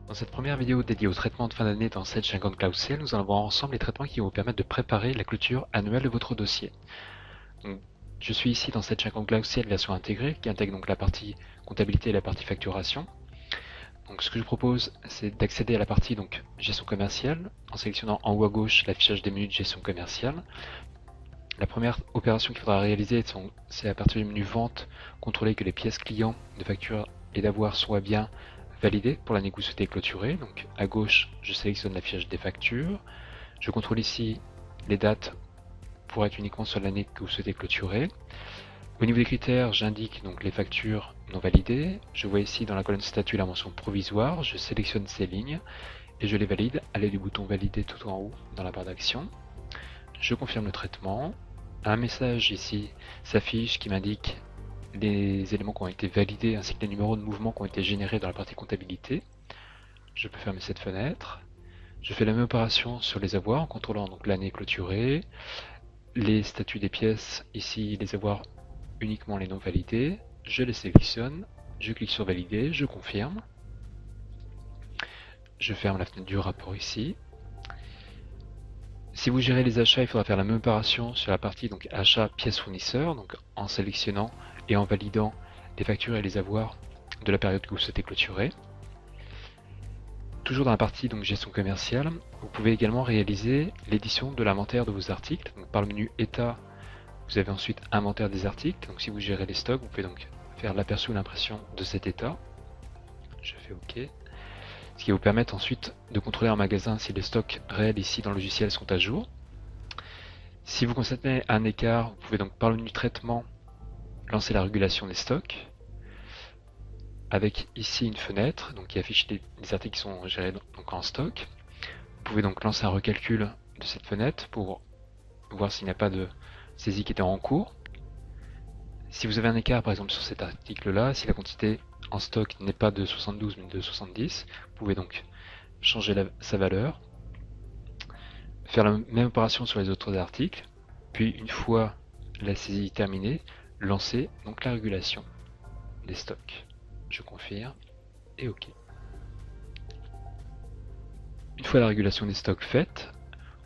Dans cette première vidéo dédiée au traitement de fin d'année dans Sage 50 Cloud Sale, nous allons voir ensemble les traitements qui vont vous permettre de préparer la clôture annuelle de votre dossier. Donc, je suis ici dans Sage 50 Cloud Sale version intégrée, qui intègre donc la partie comptabilité et la partie facturation. Donc, ce que je propose, c'est d'accéder à la partie donc, gestion commerciale, en sélectionnant en haut à gauche l'affichage des menus de gestion commerciale. La première opération qu'il faudra réaliser, c'est à partir du menu vente, contrôler que les pièces clients de facture et d'avoir soient bien validées pour l'année que vous souhaitez clôturer. Donc à gauche, je sélectionne l'affichage des factures. Je contrôle ici les dates pour être uniquement sur l'année que vous souhaitez clôturer. Au niveau des critères, j'indique donc les factures non validées. Je vois ici dans la colonne statut la mention provisoire. Je sélectionne ces lignes et je les valide à l'aide du bouton valider tout en haut dans la barre d'action. Je confirme le traitement. Un message ici s'affiche qui m'indique les éléments qui ont été validés ainsi que les numéros de mouvement qui ont été générés dans la partie comptabilité. Je peux fermer cette fenêtre. Je fais la même opération sur les avoirs en contrôlant donc l'année clôturée, les statuts des pièces, ici les avoirs uniquement les non validés. Je les sélectionne, je clique sur valider, je confirme. Je ferme la fenêtre du rapport ici. Si vous gérez les achats, il faudra faire la même opération sur la partie donc achat pièces fournisseurs, donc en sélectionnant et en validant les factures et les avoirs de la période que vous souhaitez clôturer. Toujours dans la partie donc gestion commerciale, vous pouvez également réaliser l'édition de l'inventaire de vos articles. Donc par le menu état, vous avez ensuite inventaire des articles. Donc si vous gérez les stocks, vous pouvez donc faire l'aperçu ou l'impression de cet état. Je fais OK. Ce qui va vous permettre ensuite de contrôler en magasin si les stocks réels ici dans le logiciel sont à jour. Si vous constatez un écart, vous pouvez donc par le menu traitement lancer la régulation des stocks avec ici une fenêtre donc qui affiche les articles qui sont gérés donc en stock. Vous pouvez donc lancer un recalcul de cette fenêtre pour voir s'il n'y a pas de saisie qui était en cours. Si vous avez un écart par exemple sur cet article là, si la quantité en stock n'est pas de 72 mais de 70, vous pouvez donc changer sa valeur, faire la même opération sur les autres articles, puis une fois la saisie terminée, lancer donc la régulation des stocks. Je confirme et OK. Une fois la régulation des stocks faite,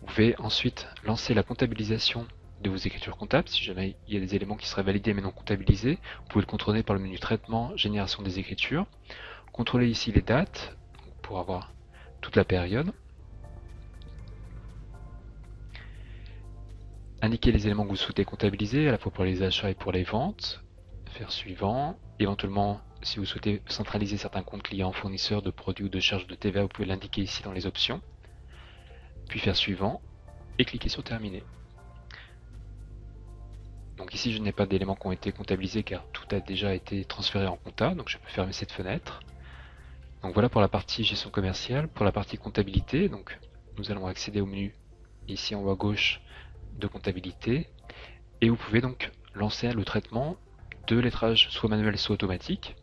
vous pouvez ensuite lancer la comptabilisation de vos écritures comptables. Si jamais il y a des éléments qui seraient validés mais non comptabilisés, vous pouvez le contrôler par le menu traitement, génération des écritures. Contrôlez ici les dates pour avoir toute la période. Indiquez les éléments que vous souhaitez comptabiliser, à la fois pour les achats et pour les ventes. Faire suivant. Éventuellement, si vous souhaitez centraliser certains comptes clients, fournisseurs de produits ou de charges de TVA, vous pouvez l'indiquer ici dans les options. Puis faire suivant et cliquer sur terminer. Donc ici je n'ai pas d'éléments qui ont été comptabilisés car tout a déjà été transféré en compta, donc je peux fermer cette fenêtre. Donc voilà pour la partie gestion commerciale. Pour la partie comptabilité, donc nous allons accéder au menu ici en haut à gauche de comptabilité et vous pouvez donc lancer le traitement de lettrage soit manuel soit automatique.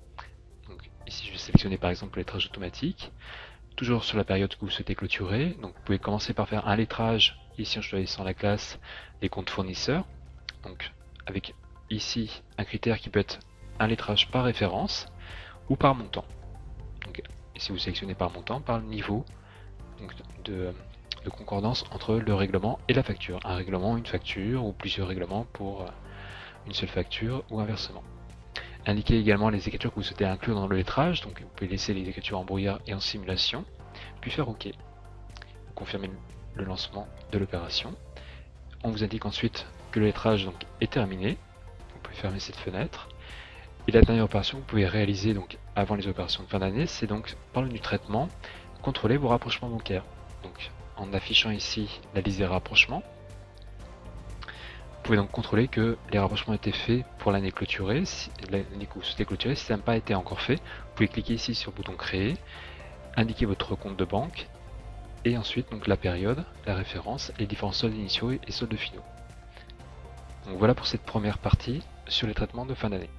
Donc ici je vais sélectionner par exemple le lettrage automatique, toujours sur la période que vous souhaitez clôturer. Donc vous pouvez commencer par faire un lettrage ici en choisissant la classe des comptes fournisseurs. Donc avec ici un critère qui peut être un lettrage par référence ou par montant. Donc, si vous sélectionnez par montant, par le niveau donc, de concordance entre le règlement et la facture. Un règlement, une facture ou plusieurs règlements pour une seule facture ou inversement. Indiquez également les écritures que vous souhaitez inclure dans le lettrage, donc vous pouvez laisser les écritures en brouillard et en simulation, puis faire OK. Vous confirmez le lancement de l'opération. On vous indique ensuite que le lettrage donc, est terminé. Vous pouvez fermer cette fenêtre. Et la dernière opération que vous pouvez réaliser donc, avant les opérations de fin d'année, c'est donc par le menu traitement, contrôler vos rapprochements bancaires. Donc en affichant ici la liste des rapprochements, vous pouvez donc contrôler que les rapprochements étaient faits pour l'année clôturée, l'année que vous souhaitez clôturer. Si ça n'a pas été encore fait, vous pouvez cliquer ici sur le bouton créer, indiquer votre compte de banque, et ensuite donc la période, la référence, les différents soldes initiaux et soldes finaux. Donc voilà pour cette première partie sur les traitements de fin d'année.